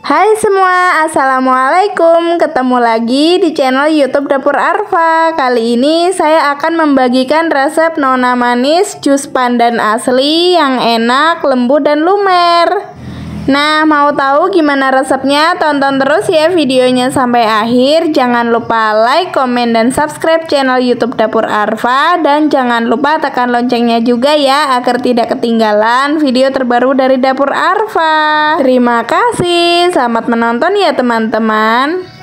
Hai semua, assalamualaikum. Ketemu lagi di channel YouTube Dapur Arfa. Kali ini saya akan membagikan resep nona manis jus pandan asli yang enak, lembut dan lumer. Nah, mau tahu gimana resepnya? Tonton terus ya videonya sampai akhir. Jangan lupa like, komen, dan subscribe channel YouTube Dapur Arfa. Dan jangan lupa tekan loncengnya juga ya, agar tidak ketinggalan video terbaru dari Dapur Arfa. Terima kasih, selamat menonton ya teman-teman.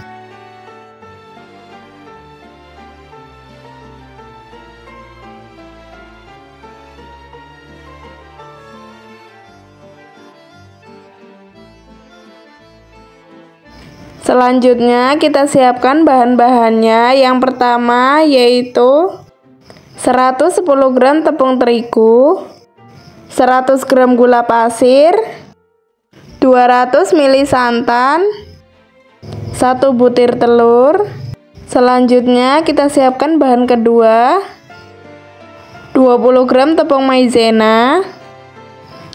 Selanjutnya kita siapkan bahan-bahannya. Yang pertama yaitu 110 gram tepung terigu, 100 gram gula pasir, 200 ml santan, 1 butir telur. Selanjutnya kita siapkan bahan kedua, 20 gram tepung maizena,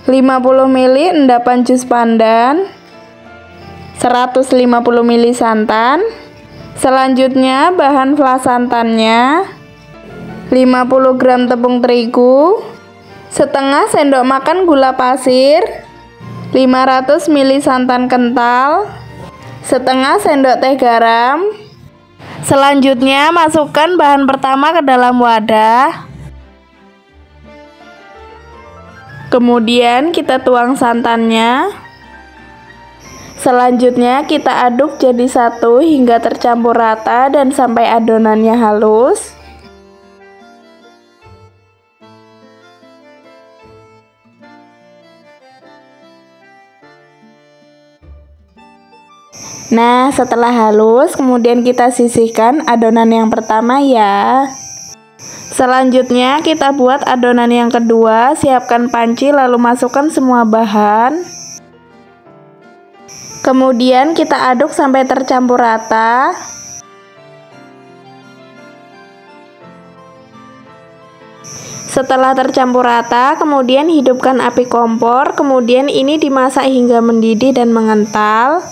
50 ml endapan jus pandan, 150 ml santan. Selanjutnya bahan flas santannya 50 gram tepung terigu, setengah sendok makan gula pasir, 500 ml santan kental, setengah sendok teh garam. Selanjutnya masukkan bahan pertama ke dalam wadah. Kemudian kita tuang santannya. Selanjutnya kita aduk jadi satu hingga tercampur rata dan sampai adonannya halus. Nah, setelah halus, kemudian kita sisihkan adonan yang pertama ya. Selanjutnya kita buat adonan yang kedua. Siapkan panci lalu masukkan semua bahan. Kemudian kita aduk sampai tercampur rata. Setelah tercampur rata, kemudian hidupkan api kompor. Kemudian ini dimasak hingga mendidih dan mengental.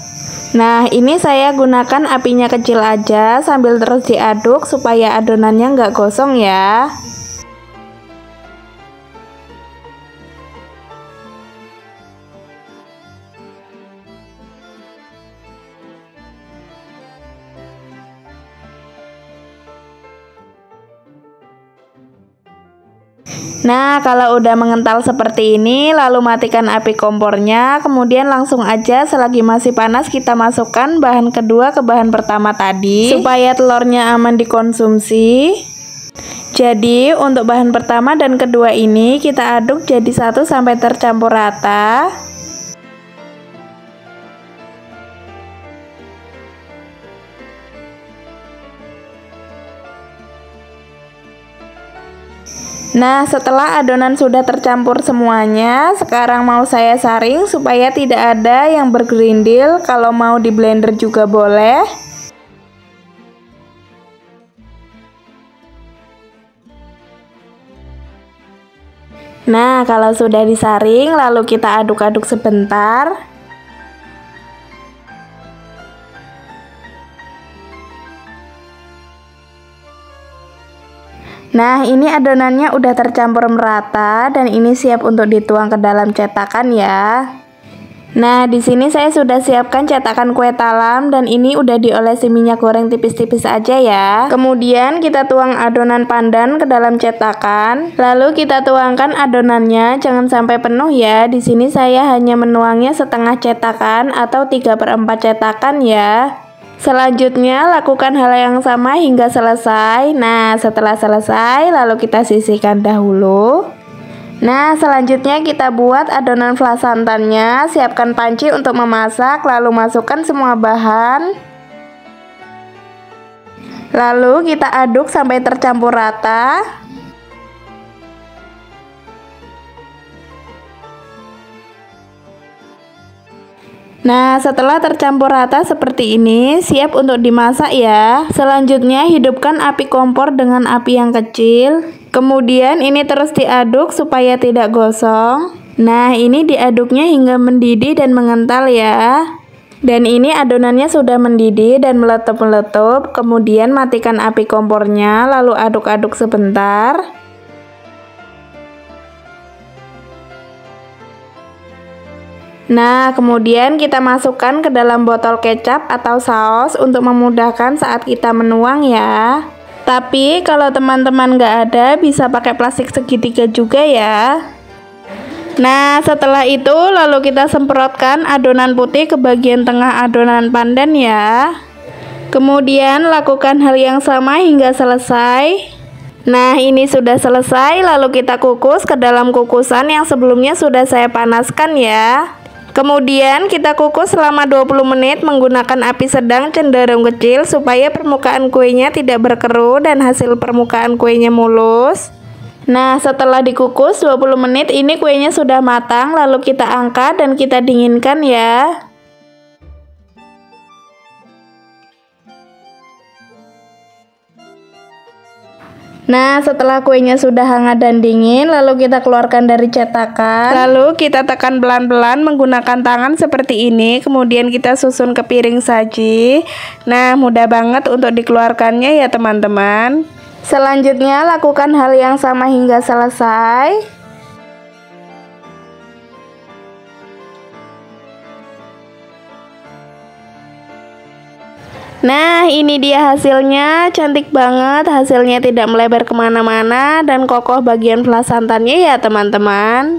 Nah, ini saya gunakan apinya kecil aja sambil terus diaduk supaya adonannya nggak gosong ya. Nah, kalau udah mengental seperti ini, lalu matikan api kompornya. Kemudian langsung aja selagi masih panas kita masukkan bahan kedua ke bahan pertama tadi, supaya telurnya aman dikonsumsi. Jadi untuk bahan pertama dan kedua ini kita aduk jadi satu sampai tercampur rata. Nah, setelah adonan sudah tercampur semuanya, sekarang mau saya saring supaya tidak ada yang bergerindil. Kalau mau di blender juga boleh. Nah, kalau sudah disaring, lalu kita aduk-aduk sebentar. Nah, ini adonannya udah tercampur merata dan ini siap untuk dituang ke dalam cetakan ya. Nah, di sini saya sudah siapkan cetakan kue talam dan ini udah diolesi minyak goreng tipis-tipis aja ya. Kemudian kita tuang adonan pandan ke dalam cetakan. Lalu kita tuangkan adonannya, jangan sampai penuh ya. Di sini saya hanya menuangnya setengah cetakan atau 3/4 cetakan ya. Selanjutnya lakukan hal yang sama hingga selesai. Nah, setelah selesai lalu kita sisihkan dahulu. Nah, selanjutnya kita buat adonan flas santannya. Siapkan panci untuk memasak, lalu masukkan semua bahan. Lalu kita aduk sampai tercampur rata. Nah, setelah tercampur rata seperti ini, siap untuk dimasak ya. Selanjutnya hidupkan api kompor dengan api yang kecil. Kemudian ini terus diaduk supaya tidak gosong. Nah, ini diaduknya hingga mendidih dan mengental ya. Dan ini adonannya sudah mendidih dan meletup-meletup. Kemudian matikan api kompornya, lalu aduk-aduk sebentar. Nah, kemudian kita masukkan ke dalam botol kecap atau saus untuk memudahkan saat kita menuang ya. Tapi kalau teman-teman nggak ada, bisa pakai plastik segitiga juga ya. Nah, setelah itu lalu kita semprotkan adonan putih ke bagian tengah adonan pandan ya. Kemudian lakukan hal yang sama hingga selesai. Nah, ini sudah selesai, lalu kita kukus ke dalam kukusan yang sebelumnya sudah saya panaskan ya. Kemudian kita kukus selama 20 menit menggunakan api sedang cenderung kecil supaya permukaan kuenya tidak berkerut dan hasil permukaan kuenya mulus. Nah, setelah dikukus 20 menit ini kuenya sudah matang, lalu kita angkat dan kita dinginkan ya. Nah, setelah kuenya sudah hangat dan dingin, lalu kita keluarkan dari cetakan. Lalu kita tekan pelan-pelan menggunakan tangan seperti ini, kemudian kita susun ke piring saji. Nah, mudah banget untuk dikeluarkannya ya teman-teman. Selanjutnya, lakukan hal yang sama hingga selesai. Nah, ini dia hasilnya, cantik banget, hasilnya tidak melebar kemana-mana dan kokoh bagian pelasantannya ya teman-teman.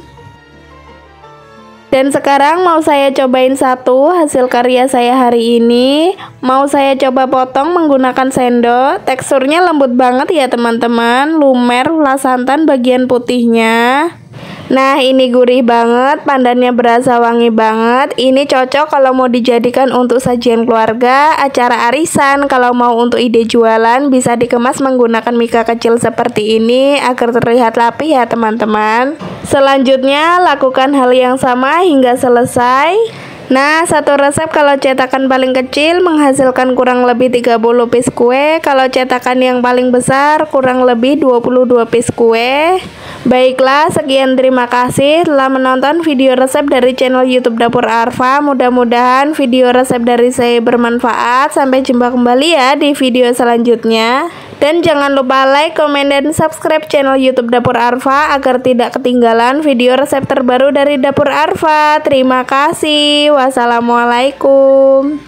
Dan sekarang mau saya cobain satu hasil karya saya hari ini. Mau saya coba potong menggunakan sendok, teksturnya lembut banget ya teman-teman, lumer pelasantan bagian putihnya. Nah, ini gurih banget, pandannya berasa wangi banget. Ini cocok kalau mau dijadikan untuk sajian keluarga, acara arisan. Kalau mau untuk ide jualan, bisa dikemas menggunakan mika kecil seperti ini agar terlihat rapi ya teman-teman. Selanjutnya, lakukan hal yang sama hingga selesai. Nah, satu resep kalau cetakan paling kecil menghasilkan kurang lebih 30 piece kue. Kalau cetakan yang paling besar kurang lebih 22 piece kue. Baiklah, sekian, terima kasih telah menonton video resep dari channel YouTube Dapur Arfa. Mudah-mudahan video resep dari saya bermanfaat. Sampai jumpa kembali ya di video selanjutnya. Dan jangan lupa like, komen, dan subscribe channel YouTube Dapur Arfa agar tidak ketinggalan video resep terbaru dari Dapur Arfa. Terima kasih. Wassalamualaikum.